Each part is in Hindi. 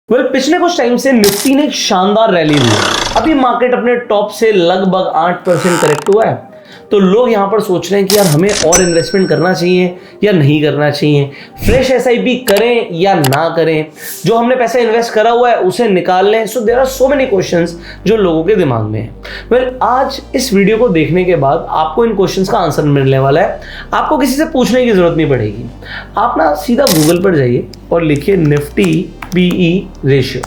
पिछले कुछ टाइम से निफ्टी ने एक शानदार रैली दी। अभी मार्केट अपने टॉप से लगभग 8% करेक्ट हुआ है। तो लोग यहां पर सोच रहे हैं कि यार हमें और इन्वेस्टमेंट करना चाहिए या नहीं करना चाहिए, फ्रेश एसआईपी करें या ना करें, जो हमने पैसा इन्वेस्ट करा हुआ है उसे निकाल लें। So there are so many questions जो लोगों के दिमाग में है। आज इस वीडियो को देखने के बाद आपको इन क्वेश्चंस का आंसर मिलने वाला है। आपको किसी से पूछने की जरूरत नहीं पड़ेगी। आप ना सीधा गूगल पर जाइए और लिखिए निफ्टी पीई रेशियो।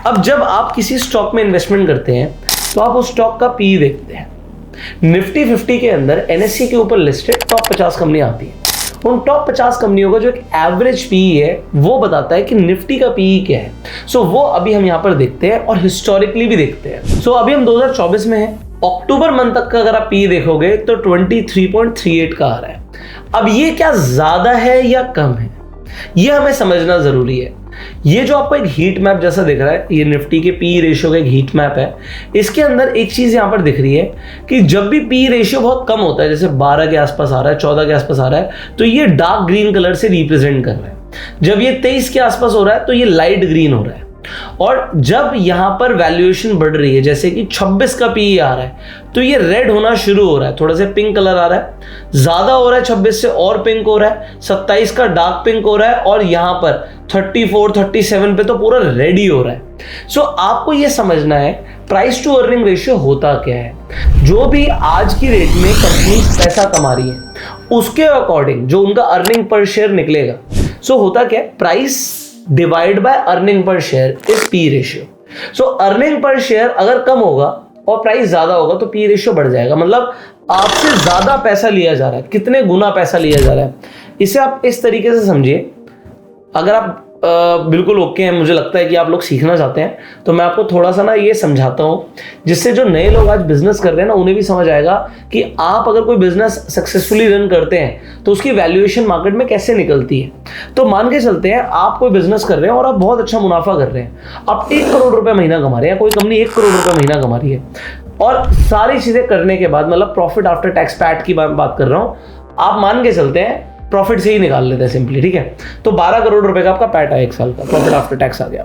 अब जब आप किसी स्टॉक में इन्वेस्टमेंट करते हैं तो आप उस स्टॉक का पीई देखते हैं। निफ्टी 50 के अंदर एनएससी के ऊपर लिस्टेड टॉप 50 कंपनियां आती हैं। उन टॉप 50 कंपनियों का जो एक एवरेज पीई है वो बताता है कि निफ्टी का पीई क्या है। सो वो अभी हम यहां पर देखते हैं और हिस्टोरिकली भी देखते हैं। सो अभी हम 2024 में हैं। अक्टूबर मंथ तक का अगर आप पीई देखोगे तो 23.38 का आ रहा है। अब ये क्या ज्यादा है या कम है, ये हमें समझना जरूरी है। ये जो आपको एक हीट मैप जैसा दिख रहा है, ये निफ्टी के पी रेशियो का एक हीट मैप है। इसके अंदर एक चीज यहां पर दिख रही है कि जब भी पी रेशियो बहुत कम होता है, जैसे 12 के आसपास आ रहा है, 14 के आसपास आ रहा है, तो ये डार्क ग्रीन कलर से रिप्रेजेंट कर रहा है। जब ये 23 के आसपास हो रहा है तो ये लाइट ग्रीन हो रहा है। और जब यहां पर वैल्यूएशन बढ़ रही है, जैसे कि 26 का पीई आ रहा है, तो ये रेड होना शुरू हो रहा है, थोड़ा सा पिंक कलर आ रहा है, ज्यादा हो रहा है 26 से और पिंक हो रहा है, 27 का डार्क पिंक हो रहा है, और यहां पर 34, 37 पे तो पूरा रेड ही हो रहा है। सो आपको ये समझना है प्राइस टू अर्निंग रेशियो होता क्या है। जो भी आज की रेट में कंपनी पैसा कमा रही है उसके अकॉर्डिंग जो उनका अर्निंग पर शेयर निकलेगा। सो होता क्या है, price divide by earning per share is P ratio. So earning per share अगर कम होगा और प्राइस ज्यादा होगा तो पी रेशियो बढ़ जाएगा। मतलब आपसे ज्यादा पैसा लिया जा रहा है, कितने गुना पैसा लिया जा रहा है। इसे आप इस तरीके से समझिए। अगर आप बिल्कुल ओके हैं, मुझे लगता है कि आप लोग सीखना चाहते हैं, तो मैं आपको थोड़ा सा ना ये समझाता हूं जिससे जो नए लोग आज बिजनेस कर रहे हैं ना उन्हें भी समझ आएगा कि आप अगर कोई बिजनेस सक्सेसफुली रन करते हैं तो उसकी वैल्यूएशन मार्केट में कैसे निकलती है। तो मान के चलते हैं आप कोई बिजनेस कर रहे हैं और आप बहुत अच्छा मुनाफा कर रहे हैं, आप 1 करोड़ रुपए महीना कमा रहे हैं, कोई कंपनी 1 करोड़ रुपए महीना कमा रही है, और सारी चीजें करने के बाद, मतलब प्रॉफिट आफ्टर टैक्स पैट की बात कर रहा हूं, आप मान के चलते हैं प्रॉफिट से ही निकाल लेते हैं सिंपली, ठीक है। तो 12 करोड़ रुपए का आपका पैट है, 1 साल का प्रॉफिट आफ्टर टैक्स आ गया।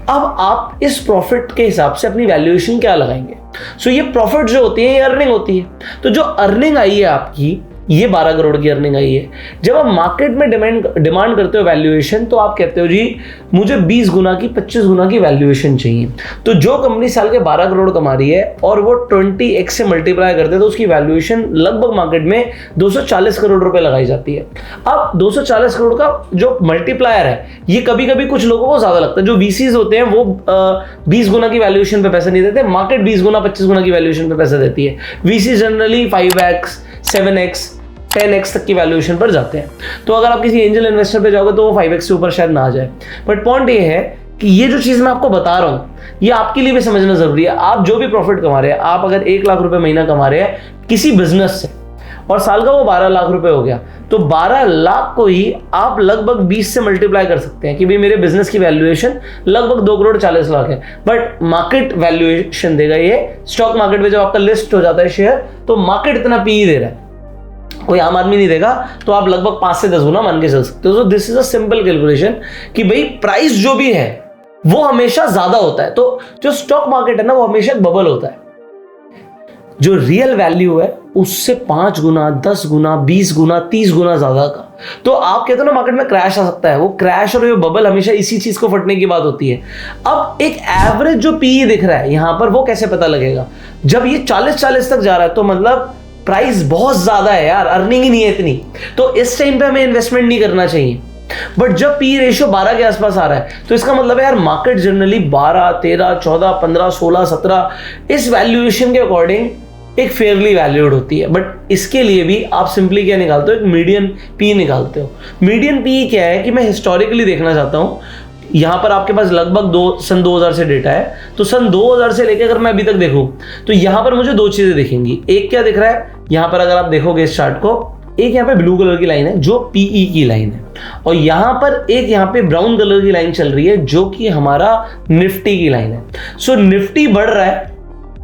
अब आप इस प्रॉफिट के हिसाब से अपनी वैल्यूएशन क्या लगाएंगे। सो ये प्रॉफिट जो होती है ये अर्निंग होती है। तो जो अर्निंग आई है आपकी, ये 12 करोड़ की अर्निंग आई है। जब आप मार्केट में डिमांड करते हो वैल्यूएशन, तो आप कहते हो जी मुझे 20 गुना की 25 गुना की वैल्यूएशन चाहिए। तो जो कंपनी साल के 12 करोड़ कमा रही है और वो 20x से मल्टीप्लाई करते हैं तो उसकी वैल्यूएशन लगभग मार्केट में 240 करोड़ रुपए लगाई जाती है। अब 240 करोड़ का जो मल्टीप्लायर है, ये कभी कभी कुछ लोगों को ज्यादा लगता है। जो वीसीज होते हैं वो 20 गुना की वैल्यूएशन पे पैसा नहीं देते, मार्केट 20 गुना 25 गुना की वैल्यूएशन पे पैसा देती है। VC generally 5x 7x 10x तक की वैल्यूएशन पर जाते हैं। तो अगर आप किसी एंजल इन्वेस्टर पे जाओगे तो वो 5x से ऊपर शायद ना आ जाए। बट पॉइंट ये है कि ये जो चीज मैं आपको बता रहा हूं ये आपके लिए भी समझना जरूरी है। आप जो भी प्रॉफिट कमा रहे हैं, आप अगर 1 लाख रुपए महीना कमा रहे हैं किसी बिजनेस से और साल का वो 12 लाख रुपए हो गया, तो 12 लाख को ही आप लगभग 20 से मल्टीप्लाई कर सकते हैं कि भाई मेरे बिजनेस की वैल्यूएशन लगभग 2 करोड़ 40 लाख है। बट मार्केट वैल्यूएशन देगा ये। स्टॉक मार्केट में जब आपका लिस्ट हो जाता है शेयर, तो मार्केट इतना पी दे रहा है, कोई आम आदमी नहीं देगा। तो आप लगभग 5 से 10 गुना मान के चल सकते हो। तो this is a simple calculation कि भाई प्राइस जो भी है वो हमेशा ज्यादा होता है। तो जो स्टॉक मार्केट है ना वो हमेशा बबल होता है। जो रियल वैल्यू है उससे 5 गुना 10 गुना 20 गुना 30 गुना ज्यादा का। तो आप कहते हो ना मार्केट में क्रैश आ सकता है, वो क्रैश और ये बबल हमेशा इसी चीज को फटने की बात होती है। अब एक एवरेज जो पीई दिख रहा है यहां पर, वो कैसे पता लगेगा। जब ये 40 तक जा रहा है तो मतलब प्राइस बहुत ज्यादा है यार, अर्निंग ही नहीं है इतनी, तो इस टाइम पे हमें इन्वेस्टमेंट नहीं करना चाहिए। बट जब पी रेशियो 12 के आसपास आ रहा है तो इसका मतलब है यार मार्केट जनरली 12 13 14 15 16 17 इस वैल्यूएशन के अकॉर्डिंग एक फेयरली वैल्यूड होती है। बट इसके लिए भी आप सिंपली क्या निकालते हो, एक मीडियन पी निकालते हो। मीडियन पी क्या है कि मैं हिस्टोरिकली देखना चाहता हूं। यहां पर आपके पास लगभग सन 2000 से डेटा है, तो सन 2000 से लेकर अगर मैं अभी तक देखूं तो यहां पर मुझे 2 चीजें दिखेंगी। एक क्या दिख रहा है यहां पर, अगर आप देखोगे इस चार्ट को, एक यहां पे ब्लू कलर की लाइन है जो पीई की लाइन है, और यहां पर एक यहां पे ब्राउन कलर की लाइन चल रही है जो कि हमारा निफ्टी की लाइन है। सो निफ्टी बढ़ रहा है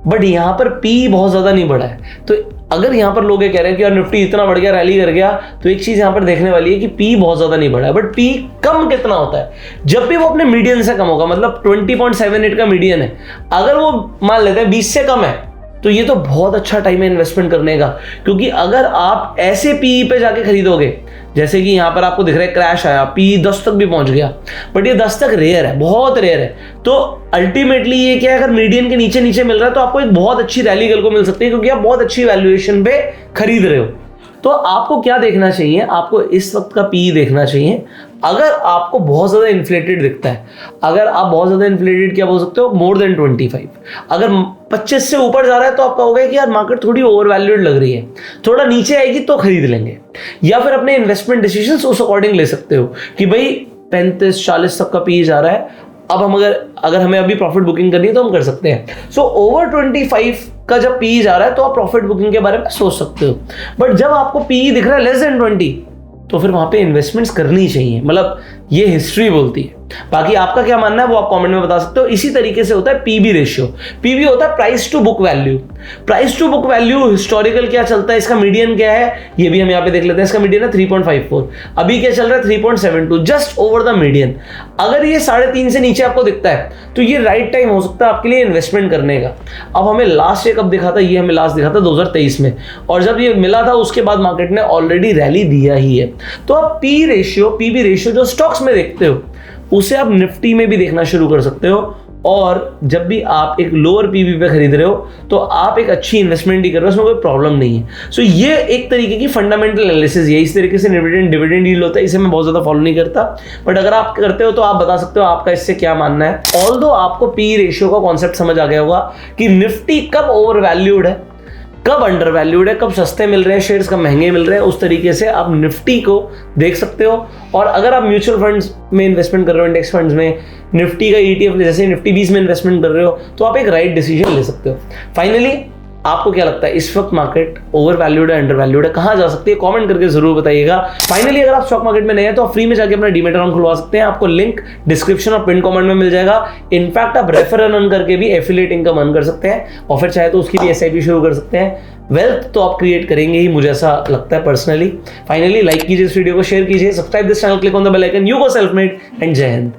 बट यहां पर पी बहुत ज्यादा नहीं बढ़ा है। तो अगर यहाँ पर लोग ये कह रहे हैं कि यार निफ्टी इतना बढ़ गया, रैली कर गया, तो एक चीज यहाँ पर देखने वाली है कि पी बहुत ज्यादा नहीं बढ़ा है, बट पी कम कितना होता है जब भी वो अपने मीडियन से कम होगा, मतलब 20.78 का मीडियन है, अगर वो मान लेते हैं 20 से कम है, तो ये तो बहुत अच्छा टाइम है इन्वेस्टमेंट करने का। क्योंकि अगर आप ऐसे पी पे जाके खरीदोगे, जैसे कि यहाँ पर आपको दिख रहा है क्रैश आया, पी 10 तक भी पहुंच गया, बट ये 10 तक रेयर है, बहुत रेयर है। तो अल्टीमेटली ये क्या है, अगर मीडियन के नीचे नीचे मिल रहा है तो आपको एक बहुत अच्छी रैली कल को मिल सकती है, क्योंकि आप बहुत अच्छी वैल्यूएशन पे खरीद रहे हो। तो आपको क्या देखना चाहिए, आपको इस वक्त का पी देखना चाहिए। अगर आपको बहुत ज्यादा इन्फ्लेटेड दिखता है, अगर आप बहुत ज्यादा इन्फ्लेटेड क्या बोल सकते हो, मोर देन 25, अगर 25 से ऊपर जा रहा है तो आप कहोगे कि यार मार्केट थोड़ी ओवर वैल्यूड लग रही है, थोड़ा नीचे आएगी तो खरीद लेंगे, या फिर अपने इन्वेस्टमेंट डिसीजंस उस अकॉर्डिंग ले सकते हो कि भाई 35-40 तक का पी जा रहा है, अब हम अगर हमें अभी प्रॉफिट बुकिंग करनी है तो हम कर सकते हैं। सो ओवर 25 का जब पी जा रहा है तो आप प्रॉफिट बुकिंग के बारे में सोच सकते हो, बट जब आपको पी दिख रहा है लेस देन 20, तो फिर वहां पे इन्वेस्टमेंट्स करनी चाहिए, मतलब ये हिस्ट्री बोलती है। बाकी आपका क्या मानना है वो आप कमेंट में बता सकते हो। इसी तरीके से होता है पीबी रेशियो। पीबी होता है price to book value. Price to book value historical क्या चलता है, इसका मीडियन क्या है ये भी हम यहाँ पे देख लेते हैं। इसका मीडियन है 3.54, अभी क्या चल रहा है 3.72, जस्ट ओवर द मीडियन। अगर ये 3.5 से नीचे आपको दिखता है तो ये राइट टाइम हो सकता है आपके लिए इन्वेस्टमेंट करने का। अब हमें लास्ट ये कब दिखा था, ये हमें लास्ट दिखा था 2023 में, और जब ये मिला था उसके बाद मार्केट ने ऑलरेडी रैली दिया ही है। तो आप पी रेशियो, पीबी रेशियो जो स्टॉक्स में देखते हो उसे आप निफ्टी में भी देखना शुरू कर सकते हो, और जब भी आप एक लोअर पीबी पे खरीद रहे हो तो आप एक अच्छी इन्वेस्टमेंट ही कर रहे हो, उसमें कोई प्रॉब्लम नहीं है। सो ये एक तरीके की फंडामेंटल एनालिसिस है। इस तरीके से डिविडेंड यील्ड होता है, इसे मैं बहुत ज्यादा फॉलो नहीं करता, बट अगर आप करते हो तो आप बता सकते हो आपका इससे क्या मानना है। ऑल्दो आपको पी रेशियो का कॉन्सेप्ट समझ आ गया होगा कि निफ्टी कब ओवर वैल्यूड है, कब अंडर वैल्यूड है, कब सस्ते मिल रहे हैं शेयर्स, कब महंगे मिल रहे हैं, उस तरीके से आप निफ्टी को देख सकते हो। और अगर आप म्यूचुअल फंड्स में इन्वेस्टमेंट कर रहे हो, इंडेक्स फंड्स में, निफ्टी का ETF जैसे निफ्टी 20 में इन्वेस्टमेंट कर रहे हो, तो आप एक राइट डिसीजन ले सकते हो। फाइनली आपको क्या लगता है इस वक्त मार्केट ओवर वैल्यूड है, अंडर वैल्यूड है, कहां जा सकती है, कमेंट करके जरूर बताइएगा। फाइनली अगर आप स्टॉक मार्केट में नए हैं तो आप फ्री में जाके अपना डीमैट अकाउंट खुलवा सकते हैं, आपको लिंक डिस्क्रिप्शन और पिन कमेंट में मिल जाएगा। इनफैक्ट आप रेफर अर्न करके भी एफिलिएट इनकम अर्न कर सकते हैं, और फिर चाहे तो उसकी भी SIP शुरू कर सकते हैं। वेल्थ तो आप क्रिएट करेंगे ही, मुझे ऐसा लगता है पर्सनली। फाइनली लाइक कीजिए इस वीडियो को, शेयर कीजिए, subscribe this channel, click on the bell icon. You go self made and जय हिंद।